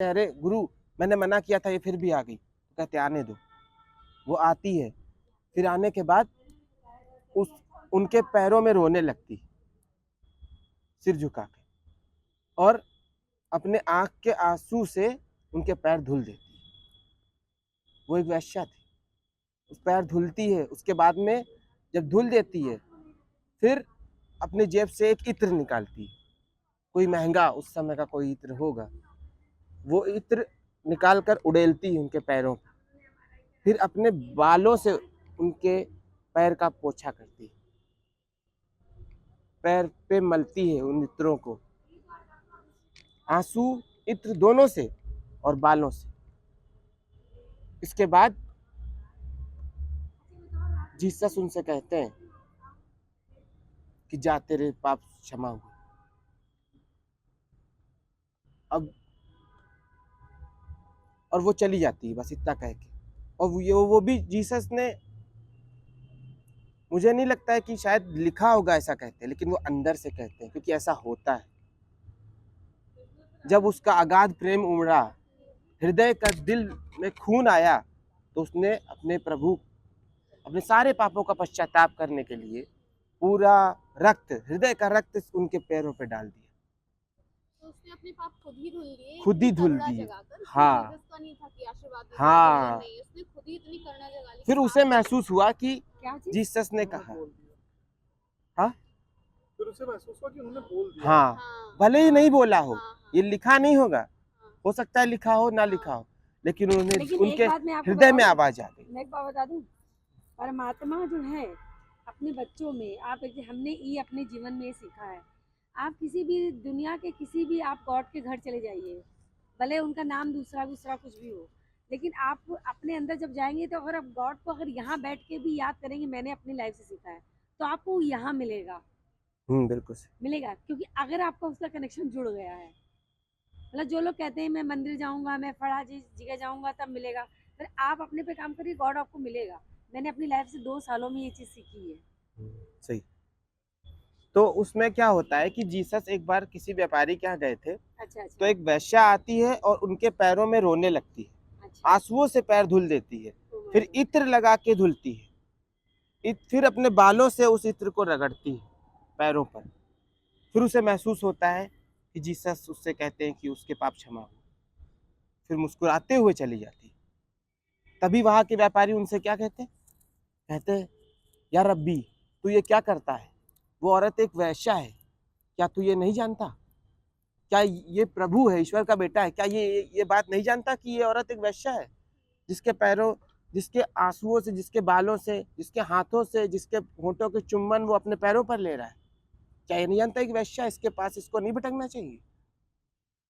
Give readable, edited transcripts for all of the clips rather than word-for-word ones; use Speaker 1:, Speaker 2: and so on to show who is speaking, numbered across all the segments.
Speaker 1: अरे गुरु, मैंने मना किया था, ये फिर भी आ गई। तो कहते आने दो। वो आती है, फिर आने के बाद उस उनके पैरों में रोने लगती, सिर झुका के, और अपने आंख के आंसू से उनके पैर धुल देती। वो एक वेश्या थी। उस पैर धुलती है, उसके बाद में जब धुल देती है, फिर अपने जेब से एक इत्र निकालती है। कोई महंगा उस समय का कोई इत्र होगा, वो इत्र निकाल कर उड़ेलती है उनके पैरों पर। फिर अपने बालों से उनके पैर का पोछा करती है, पैर पे मलती है उन इत्रों को, आंसू इत्र दोनों से और बालों से। इसके बाद जीसस उनसे कहते हैं कि जा, तेरे पाप क्षमा हुए। अब और वो चली जाती है, बस इतना कह के। और वो भी जीसस ने, मुझे नहीं लगता है कि शायद लिखा होगा ऐसा कहते हैं, लेकिन वो अंदर से कहते हैं, क्योंकि ऐसा होता है। जब उसका अगाध प्रेम उमड़ा, हृदय का दिल में खून आया, तो उसने अपने प्रभु, अपने सारे पापों का पश्चाताप करने के लिए पूरा रक्त, हृदय का रक्त उनके पैरों पे डाल दिया।
Speaker 2: तो उसने अपने पाप खुद ही धुल दिए,
Speaker 1: खुद ही
Speaker 2: इतनी
Speaker 1: धुल
Speaker 2: करुणा
Speaker 1: दिए।
Speaker 2: जगाकर।
Speaker 1: हाँ
Speaker 2: जीसस का नहीं था कि आशीर्वाद दे दो या
Speaker 1: हाँ।
Speaker 2: नहीं, उसने खुद ही इतनी करुणा जगा ली कि
Speaker 1: फिर उसे महसूस हुआ कि जीसस ने कहा, हाँ,
Speaker 3: फिर उसे महसूस हुआ कि उन्होंने बोल दिया।
Speaker 1: हाँ,
Speaker 2: हाँ,
Speaker 1: भले ही नहीं बोला हो,
Speaker 2: हाँ,
Speaker 1: ये लिखा नहीं होगा,
Speaker 2: हाँ,
Speaker 1: हो सकता है लिखा हो ना
Speaker 2: हाँ।
Speaker 1: लिखा हो, लेकिन उन्होंने,
Speaker 4: लेकिन
Speaker 1: उनके
Speaker 4: एक बात मैं आपको
Speaker 1: हृदय में
Speaker 4: बताऊं,
Speaker 1: आवाज आ गई।
Speaker 4: मैं एक बात बता दूं, परमात्मा जो है अपने बच्चों में, आप हमने ये अपने जीवन में सीखा है। आप किसी भी दुनिया के किसी भी आप गॉड के घर चले जाइए, भले उनका नाम दूसरा दूसरा कुछ भी हो, लेकिन आप अपने अंदर जब जाएंगे तो अगर आप गॉड को अगर यहाँ बैठ के भी याद करेंगे, मैंने अपनी लाइफ से सीखा है, तो आपको यहाँ मिलेगा,
Speaker 1: बिल्कुल सही।
Speaker 4: मिलेगा। क्योंकि अगर आपका उसका कनेक्शन जुड़ गया है, मतलब जो लोग कहते हैं मैं मंदिर जाऊंगा, मैं फला जगह जाऊंगा तब मिलेगा, फिर आप अपने पे काम करिए, गॉड आपको मिलेगा। मैंने अपनी लाइफ से 2 सालों में ये चीज़ सीखी है।
Speaker 1: सही। तो उसमें क्या होता है कि जीसस एक बार किसी व्यापारी के यहाँ गए थे,
Speaker 4: अच्छा
Speaker 1: तो
Speaker 4: अच्छा
Speaker 1: एक वेश्या आती है और उनके पैरों में रोने लगती है,
Speaker 4: अच्छा।
Speaker 1: आंसुओं से पैर धुल देती है,
Speaker 4: ओ माय
Speaker 1: फिर
Speaker 4: गॉड।
Speaker 1: इत्र लगा के धुलती है, फिर अपने बालों से उस इत्र को रगड़ती है पैरों पर। फिर उसे महसूस होता है कि जीसस उससे कहते हैं कि उसके पाप क्षमा हो। फिर मुस्कुराते हुए चली जाती है। तभी वहां के व्यापारी उनसे क्या कहते हैं, कहते हैं, यार रब्बी, तू ये क्या करता है? वो औरत एक वेश्या है, क्या तू ये नहीं जानता? क्या ये प्रभु है, ईश्वर का बेटा है? क्या ये बात नहीं जानता कि ये औरत एक वेश्या है, जिसके पैरों, जिसके आंसुओं से, जिसके बालों से, जिसके हाथों से, जिसके होंठों के चुम्बन वो अपने पैरों पर ले रहा है? क्या ये नहीं जानता कि वेश्या इसके पास, इसको नहीं भटकना चाहिए?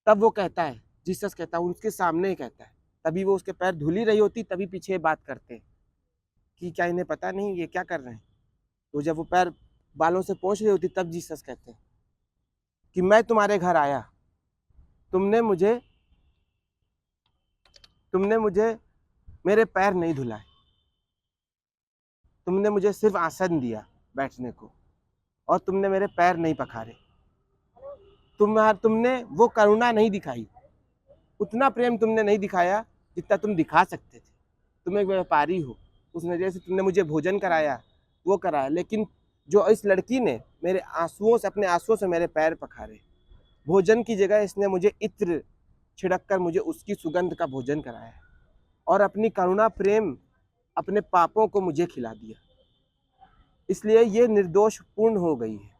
Speaker 1: तब वो कहता है, जीसस कहता है, उसके सामने ही कहता है, तभी वो उसके पैर धुली रही होती, तभी पीछे बात करते हैं कि क्या इन्हें पता नहीं ये क्या कर रहे हैं? तो जब वो पैर बालों से पोंछ रही होती, तब जीसस कहते हैं कि मैं तुम्हारे घर आया, तुमने मुझे मेरे पैर नहीं धुलाए, तुमने मुझे सिर्फ आसन दिया बैठने को, और तुमने मेरे पैर नहीं पखारे। तुमने वो करुणा नहीं दिखाई, उतना प्रेम तुमने नहीं दिखाया जितना तुम दिखा सकते थे। तुम एक व्यापारी हो, उस नजरिए से तुमने मुझे भोजन कराया, वो कराया, लेकिन जो इस लड़की ने मेरे आंसुओं से, अपने आंसुओं से मेरे पैर पखारे, भोजन की जगह इसने मुझे इत्र छिड़क कर मुझे उसकी सुगंध का भोजन कराया, और अपनी करुणा प्रेम, अपने पापों को मुझे खिला दिया। इसलिए ये निर्दोष पूर्ण हो गई है,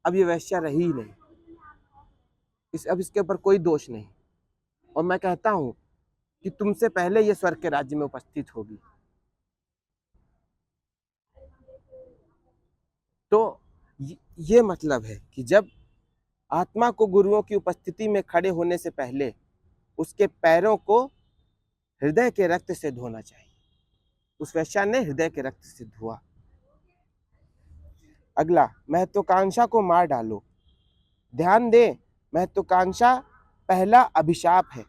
Speaker 1: अब ये वैश्या रही ही नहीं, अब इसके ऊपर कोई दोष नहीं। और मैं कहता हूं कि तुमसे पहले ये स्वर्ग के राज्य में उपस्थित होगी। तो ये मतलब है कि जब आत्मा को गुरुओं की उपस्थिति में खड़े होने से पहले उसके पैरों को हृदय के रक्त से धोना चाहिए। उस वेश्या ने हृदय के रक्त से धोआ। अगला, महत्वाकांक्षा को मार डालो। ध्यान दे, महत्वाकांक्षा पहला अभिशाप है।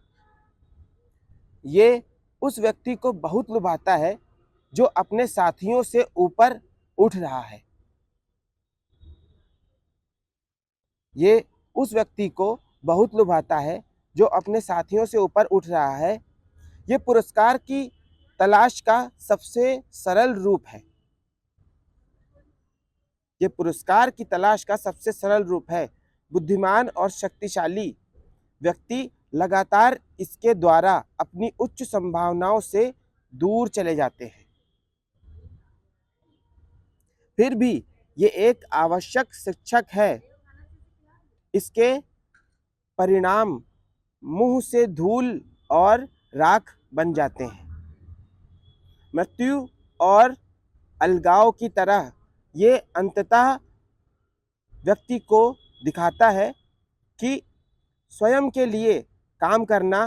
Speaker 1: ये उस व्यक्ति को बहुत लुभाता है जो अपने साथियों से ऊपर उठ रहा है। ये उस व्यक्ति को बहुत लुभाता है जो अपने साथियों से ऊपर उठ रहा है, ये पुरस्कार की तलाश का सबसे सरल रूप है। ये पुरस्कार की तलाश का सबसे सरल रूप है। बुद्धिमान और शक्तिशाली व्यक्ति लगातार इसके द्वारा अपनी उच्च संभावनाओं से दूर चले जाते हैं। फिर भी ये एक आवश्यक शिक्षक है। इसके परिणाम मुंह से धूल और राख बन जाते हैं। मृत्यु और अलगाव की तरह ये अंततः व्यक्ति को दिखाता है कि स्वयं के लिए काम करना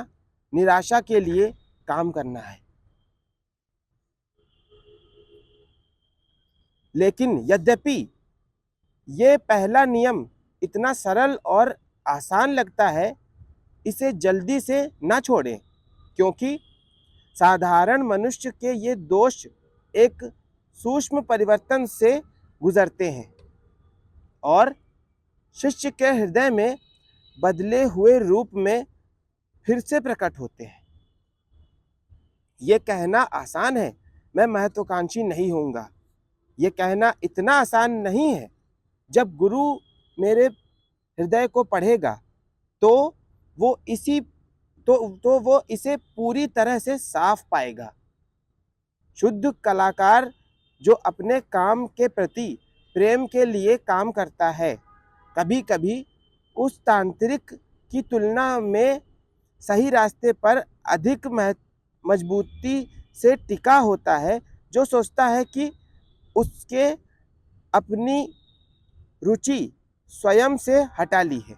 Speaker 1: निराशा के लिए काम करना है। लेकिन यद्यपि ये पहला नियम इतना सरल और आसान लगता है, इसे जल्दी से ना छोड़ें, क्योंकि साधारण मनुष्य के ये दोष एक सूक्ष्म परिवर्तन से गुजरते हैं और शिष्य के हृदय में बदले हुए रूप में फिर से प्रकट होते हैं। ये कहना आसान है, मैं महत्वाकांक्षी नहीं होऊंगा। ये कहना इतना आसान नहीं है। जब गुरु मेरे हृदय को पढ़ेगा तो वो इसे पूरी तरह से साफ पाएगा। शुद्ध कलाकार जो अपने काम के प्रति प्रेम के लिए काम करता है, कभी कभी उस तांत्रिक की तुलना में सही रास्ते पर अधिक मजबूती से टिका होता है, जो सोचता है कि उसके अपनी रुचि स्वयं से हटा ली है।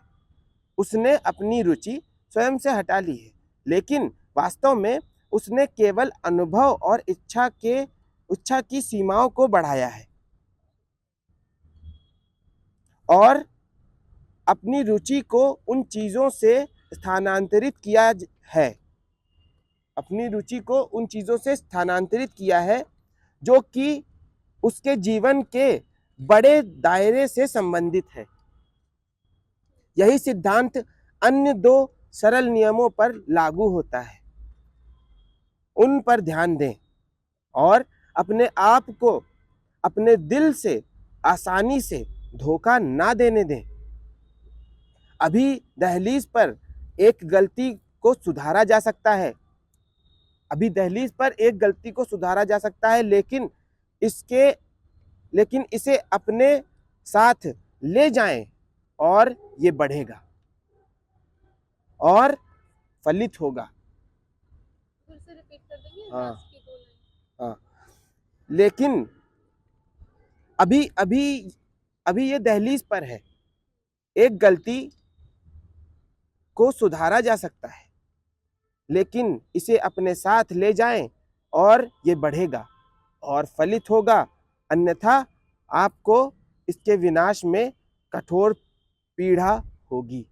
Speaker 1: उसने अपनी रुचि स्वयं से हटा ली है, लेकिन वास्तव में उसने केवल अनुभव और इच्छा की सीमाओं को बढ़ाया है और अपनी रुचि को उन चीज़ों से स्थानांतरित किया है। अपनी रुचि को उन चीज़ों से स्थानांतरित किया है जो कि उसके जीवन के बड़े दायरे से संबंधित है। यही सिद्धांत अन्य दो सरल नियमों पर लागू होता है। उन पर ध्यान दें और अपने आप को अपने दिल से आसानी से धोखा ना देने दें। अभी दहलीज पर एक गलती को सुधारा जा सकता है। लेकिन इसे अपने साथ ले जाएं और ये बढ़ेगा और फलित होगा।
Speaker 2: फिर से रिपीट कर देंगे
Speaker 1: हाँ।
Speaker 2: लास्ट की 2 लाइन।
Speaker 1: हाँ, लेकिन अभी ये दहलीज पर है। एक गलती को सुधारा जा सकता है, लेकिन इसे अपने साथ ले जाएं और ये बढ़ेगा और फलित होगा, अन्यथा आपको इसके विनाश में कठोर पीड़ा होगी।